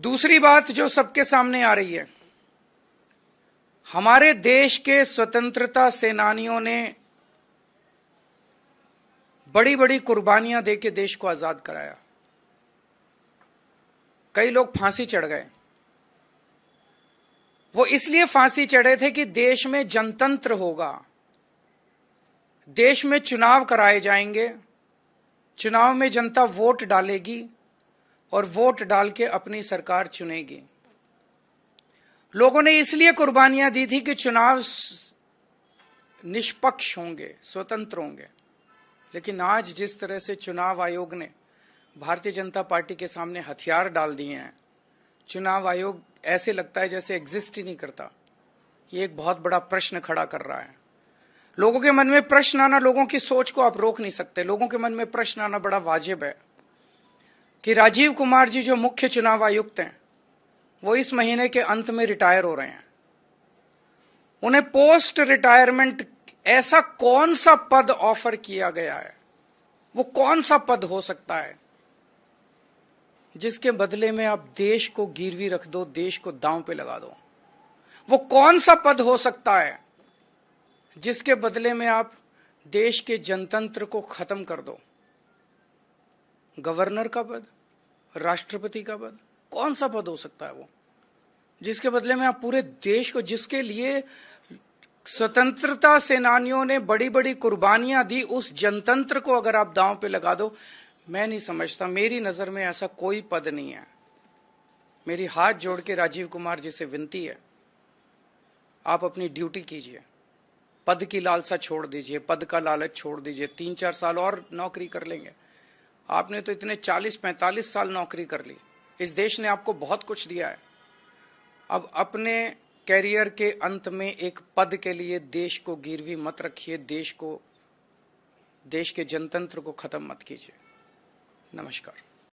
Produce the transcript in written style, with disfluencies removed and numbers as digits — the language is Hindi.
दूसरी बात जो सबके सामने आ रही है, हमारे देश के स्वतंत्रता सेनानियों ने बड़ी बड़ी कुर्बानियां देके देश को आजाद कराया। कई लोग फांसी चढ़ गए। वो इसलिए फांसी चढ़े थे कि देश में जनतंत्र होगा, देश में चुनाव कराए जाएंगे, चुनाव में जनता वोट डालेगी और वोट डाल के अपनी सरकार चुनेगी। लोगों ने इसलिए कुर्बानियां दी थी कि चुनाव निष्पक्ष होंगे, स्वतंत्र होंगे। लेकिन आज जिस तरह से चुनाव आयोग ने भारतीय जनता पार्टी के सामने हथियार डाल दिए हैं, चुनाव आयोग ऐसे लगता है जैसे एग्जिस्ट ही नहीं करता। ये एक बहुत बड़ा प्रश्न खड़ा कर रहा है। लोगों के मन में प्रश्न आना, लोगों की सोच को आप रोक नहीं सकते। लोगों के मन में प्रश्न आना बड़ा वाजिब है कि राजीव कुमार जी जो मुख्य चुनाव आयुक्त हैं, वो इस महीने के अंत में रिटायर हो रहे हैं। उन्हें पोस्ट रिटायरमेंट ऐसा कौन सा पद ऑफर किया गया है, वो कौन सा पद हो सकता है जिसके बदले में आप देश को गिरवी रख दो, देश को दांव पे लगा दो? वो कौन सा पद हो सकता है जिसके बदले में आप देश के जनतंत्र को खत्म कर दो? गवर्नर का पद, राष्ट्रपति का पद, कौन सा पद हो सकता है वो जिसके बदले में आप पूरे देश को, जिसके लिए स्वतंत्रता सेनानियों ने बड़ी बड़ी कुर्बानियां दी, उस जनतंत्र को अगर आप दांव पे लगा दो? मैं नहीं समझता, मेरी नजर में ऐसा कोई पद नहीं है। मेरी हाथ जोड़ के राजीव कुमार जी से विनती है, आप अपनी ड्यूटी कीजिए, पद की लालसा छोड़ दीजिए, पद का लालच छोड़ दीजिए। 3-4 साल और नौकरी कर लेंगे। आपने तो इतने 40-45 साल नौकरी कर ली, इस देश ने आपको बहुत कुछ दिया है। अब अपने कैरियर के अंत में एक पद के लिए देश को गिरवी मत रखिए, देश के जनतंत्र को खत्म मत कीजिए। नमस्कार।